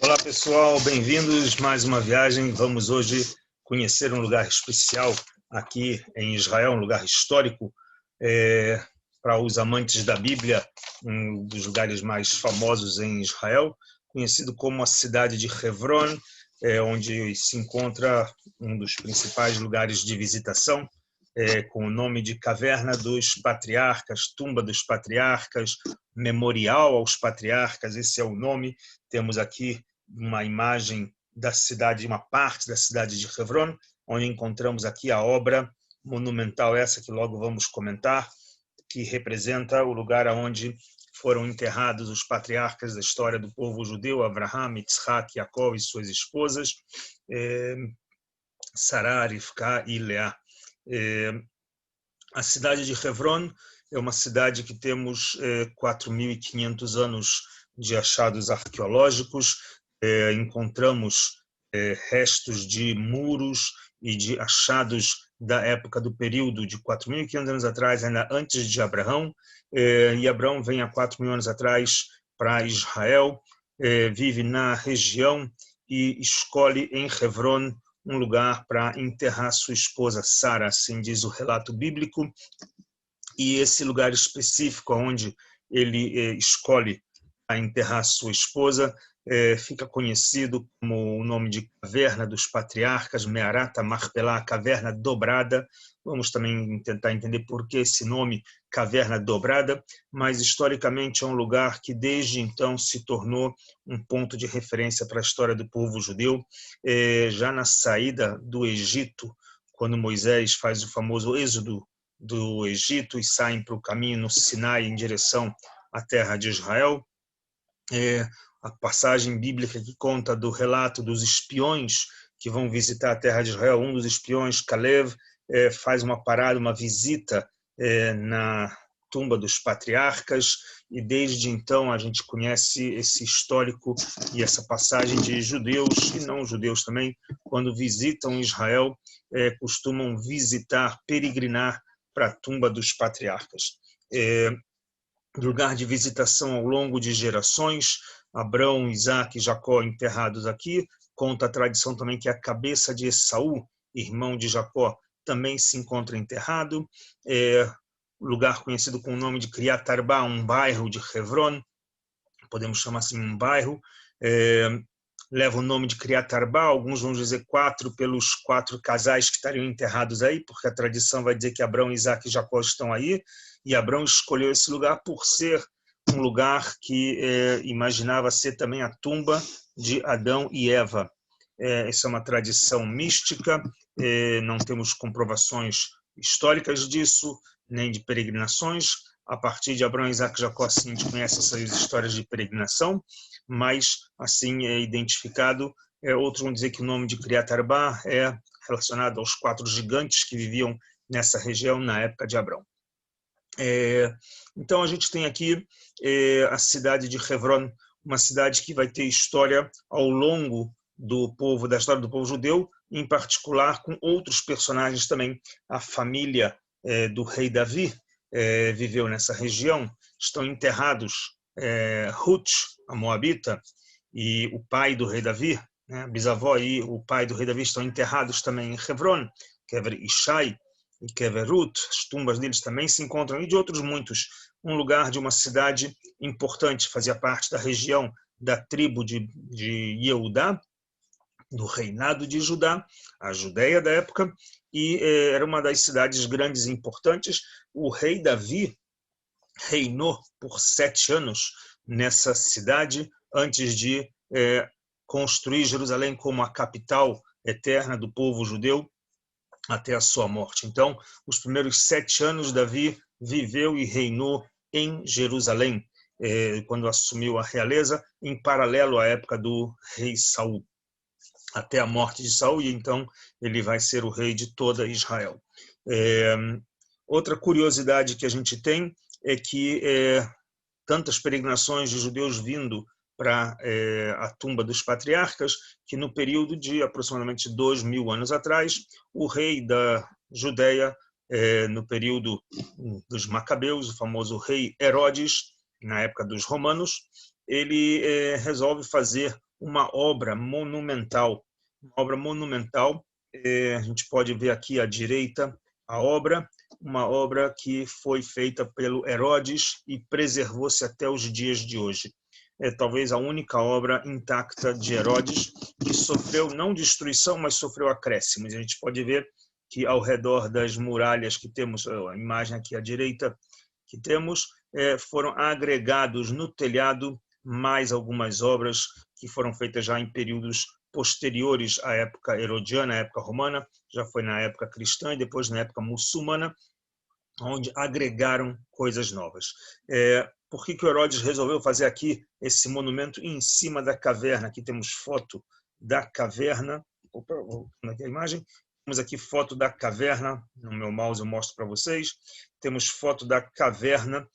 Olá pessoal, bem-vindos mais uma viagem. Vamos hoje conhecer um lugar especial aqui em Israel, um lugar histórico para os amantes da Bíblia, um dos lugares mais famosos em Israel, conhecido como a cidade de Hebron, onde se encontra um dos principais lugares de visitação, com o nome de Caverna dos Patriarcas, Tumba dos Patriarcas, Memorial aos Patriarcas, esse é o nome. Temos aqui uma imagem da cidade, uma parte da cidade de Hebron, onde encontramos aqui a obra monumental, essa que logo vamos comentar, que representa o lugar onde foram enterrados os patriarcas da história do povo judeu, Abraham, Yitzhak, Jacob e suas esposas, Sará, Rivka e Leá. A cidade de Hebron é uma cidade que temos 4.500 anos de achados arqueológicos. Encontramos restos de muros e de achados da época do período de 4.500 anos atrás, ainda antes de Abraão, e Abraão vem há 4.000 anos atrás para Israel, vive na região e escolhe em Hebron um lugar para enterrar sua esposa Sara, assim diz o relato bíblico, e esse lugar específico onde ele escolhe a enterrar sua esposa fica conhecido como o nome de Caverna dos Patriarcas, Me'arat HaMachpelah, Caverna Dobrada. Vamos também tentar entender por que esse nome, Caverna Dobrada, mas historicamente é um lugar que desde então se tornou um ponto de referência para a história do povo judeu. Já na saída do Egito, quando Moisés faz o famoso êxodo do Egito e saem para o caminho no Sinai em direção à terra de Israel, a passagem bíblica que conta do relato dos espiões que vão visitar a terra de Israel, um dos espiões, Caleb, faz uma parada, uma visita na tumba dos patriarcas, e desde então a gente conhece esse histórico e essa passagem de judeus, e não judeus também, quando visitam Israel, costumam visitar, peregrinar para a tumba dos patriarcas. Lugar de visitação ao longo de gerações, Abrão, Isaac e Jacó enterrados aqui. Conta a tradição também que a cabeça de Esaú, irmão de Jacó, também se encontra enterrado. Lugar conhecido com o nome de Criat Arba, um bairro de Hebron, podemos chamar assim um bairro, leva o nome de Criat Arba, alguns vão dizer 4 pelos 4 casais que estariam enterrados aí, porque a tradição vai dizer que Abrão, Isaac e Jacó estão aí, e Abrão escolheu esse lugar por ser um lugar que imaginava ser também a tumba de Adão e Eva. Essa é uma tradição mística, não temos comprovações históricas disso, nem de peregrinações. A partir de Abrão, Isaac e Jacó, assim, a gente conhece essas histórias de peregrinação, mas assim é identificado. Outros vão dizer que o nome de Criat Arba é relacionado aos 4 gigantes que viviam nessa região na época de Abrão. Então a gente tem aqui a cidade de Hebron, uma cidade que vai ter história ao longo da história do povo judeu, em particular com outros personagens também. A família do rei Davi viveu nessa região. Estão enterrados Ruth, a Moabita, e o pai do rei Davi, né, bisavó e o pai do rei Davi estão enterrados também em Hebron, Kever Ishai e Kever Ruth. As tumbas deles também se encontram, e de outros muitos. Um lugar de uma cidade importante, fazia parte da região da tribo de Yehudá, do reinado de Judá, a Judéia da época, e era uma das cidades grandes e importantes. O rei Davi reinou por 7 anos nessa cidade, antes de construir Jerusalém como a capital eterna do povo judeu, até a sua morte. Então, os primeiros 7 anos, Davi viveu e reinou em Jerusalém, quando assumiu a realeza, em paralelo à época do rei Saul, até a morte de Saul, e então ele vai ser o rei de toda Israel. Outra curiosidade que a gente tem é que tantas peregrinações de judeus vindo para a tumba dos patriarcas, que no período de aproximadamente 2.000 anos atrás, o rei da Judéia, no período dos Macabeus, o famoso rei Herodes, na época dos romanos, ele resolve fazer uma obra monumental. Uma obra monumental, a gente pode ver aqui à direita a obra, uma obra que foi feita pelo Herodes e preservou-se até os dias de hoje. É talvez a única obra intacta de Herodes que sofreu não destruição, mas sofreu acréscimos. A gente pode ver que ao redor das muralhas que temos, a imagem aqui à direita que temos, foram agregados no telhado mais algumas obras que foram feitas já em períodos posteriores à época herodiana, à época romana, já foi na época cristã e depois na época muçulmana, onde agregaram coisas novas. Por que Herodes resolveu fazer aqui esse monumento em cima da caverna? Aqui temos foto da caverna. Opa, aqui a imagem. Temos aqui foto da caverna. No meu mouse eu mostro para vocês. Temos foto da caverna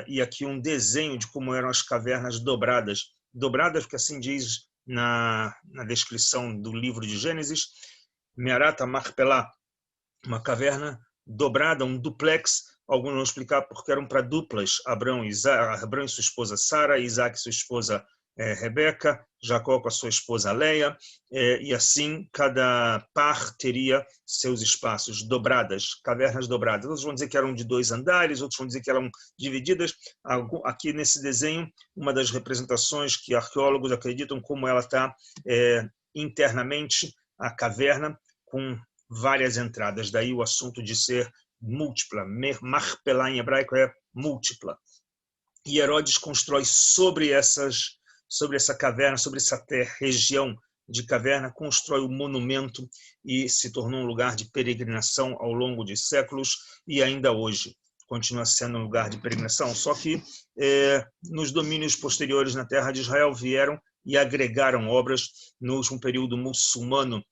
e aqui um desenho de como eram as cavernas dobradas. Dobradas, porque assim diz na descrição do livro de Gênesis. Me'arat Machpelah, uma caverna dobrada, um duplex. Alguns vão explicar porque eram para duplas, Abraão e sua esposa Sara, Isaac e sua esposa Rebeca, Jacó com a sua esposa Leia, e assim cada par teria seus espaços, dobradas, cavernas dobradas. Outros vão dizer que eram de 2 andares, outros vão dizer que eram divididas. Aqui nesse desenho, uma das representações que arqueólogos acreditam como ela está internamente, a caverna, com várias entradas, daí o assunto de ser múltipla. Machpelah em hebraico é múltipla. E Herodes constrói sobre essa caverna, sobre essa região de caverna, constrói o monumento e se tornou um lugar de peregrinação ao longo de séculos e ainda hoje continua sendo um lugar de peregrinação, só que nos domínios posteriores na terra de Israel vieram e agregaram obras no último período muçulmano,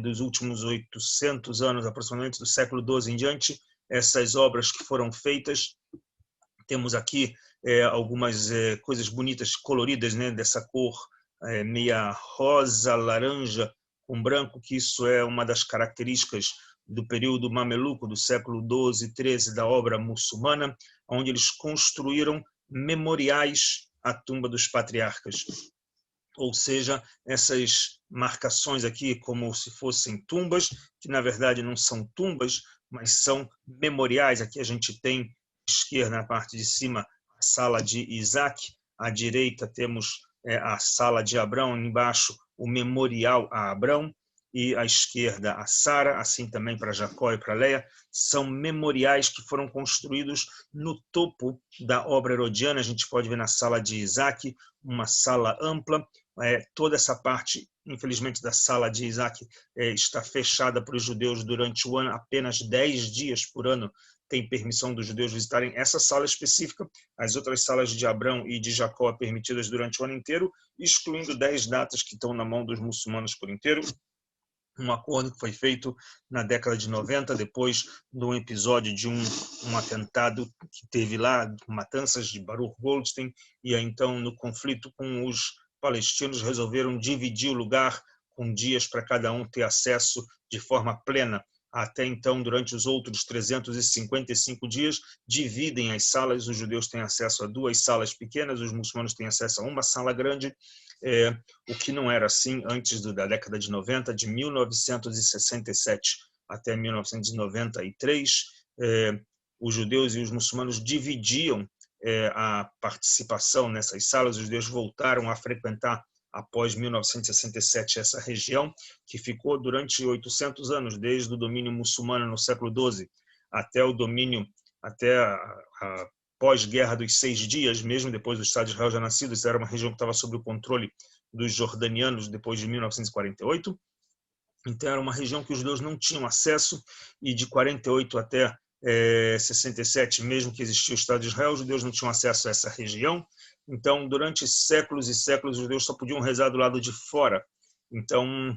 dos últimos 800 anos, aproximadamente do século XII em diante, essas obras que foram feitas. Temos aqui algumas coisas bonitas, coloridas, né, dessa cor meia rosa, laranja, com branco, que isso é uma das características do período mameluco, do século XII e XIII, da obra muçulmana, onde eles construíram memoriais à tumba dos patriarcas. Ou seja, essas marcações aqui como se fossem tumbas, que na verdade não são tumbas, mas são memoriais. Aqui a gente tem, à esquerda, na parte de cima, a sala de Isaac, à direita temos a sala de Abrão, embaixo o memorial a Abrão, e à esquerda a Sara, assim também para Jacó e para Leia. São memoriais que foram construídos no topo da obra herodiana. A gente pode ver na sala de Isaac, uma sala ampla. Toda essa parte, infelizmente, da sala de Isaac está fechada para os judeus durante o ano. Apenas 10 dias por ano tem permissão dos judeus visitarem essa sala específica. As outras salas de Abrão e de Jacó permitidas durante o ano inteiro, excluindo 10 datas que estão na mão dos muçulmanos por inteiro. Um acordo que foi feito na década de 90, depois de um episódio de um atentado que teve lá, matanças de Baruch Goldstein, e aí, então, no conflito com os palestinos, resolveram dividir o lugar com dias para cada um ter acesso de forma plena. Até então, durante os outros 355 dias, dividem as salas, os judeus têm acesso a 2 salas pequenas, os muçulmanos têm acesso a uma sala grande, o que não era assim antes da década de 90, de 1967 até 1993, os judeus e os muçulmanos dividiam a participação nessas salas. Os judeus voltaram a frequentar após 1967 essa região, que ficou durante 800 anos, desde o domínio muçulmano no século XII até o domínio, até a pós-guerra dos 6 dias, mesmo depois do Estado de Israel já nascido. Isso era uma região que estava sob o controle dos jordanianos depois de 1948. Então era uma região que os judeus não tinham acesso, e de 48 até 67, mesmo que existia o Estado de Israel, os judeus não tinham acesso a essa região. Então, durante séculos e séculos, os judeus só podiam rezar do lado de fora. Então,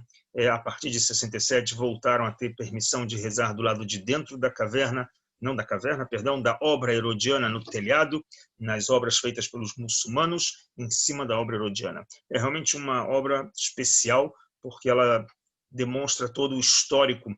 a partir de 67, voltaram a ter permissão de rezar do lado de dentro da caverna, não da caverna, perdão, da obra herodiana no telhado, nas obras feitas pelos muçulmanos, em cima da obra herodiana. É realmente uma obra especial, porque ela demonstra todo o histórico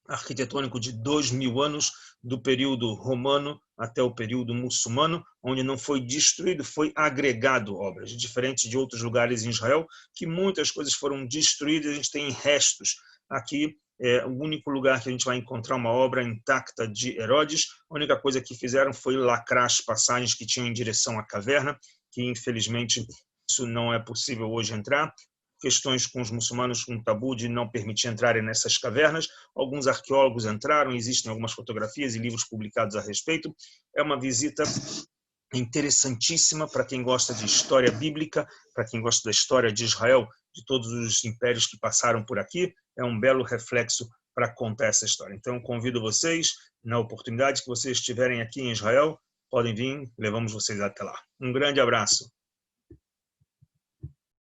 arquitetônico de 2000 anos, do período romano até o período muçulmano, onde não foi destruído, foi agregado obras, diferente de outros lugares em Israel, que muitas coisas foram destruídas, a gente tem restos. Aqui é o único lugar que a gente vai encontrar uma obra intacta de Herodes. A única coisa que fizeram foi lacrar as passagens que tinham em direção à caverna, que infelizmente isso não é possível hoje entrar. Questões com os muçulmanos, com um tabu de não permitir entrarem nessas cavernas. Alguns arqueólogos entraram, existem algumas fotografias e livros publicados a respeito. É uma visita interessantíssima para quem gosta de história bíblica, para quem gosta da história de Israel, de todos os impérios que passaram por aqui. É um belo reflexo para contar essa história. Então, convido vocês, na oportunidade que vocês estiverem aqui em Israel, podem vir, levamos vocês até lá. Um grande abraço.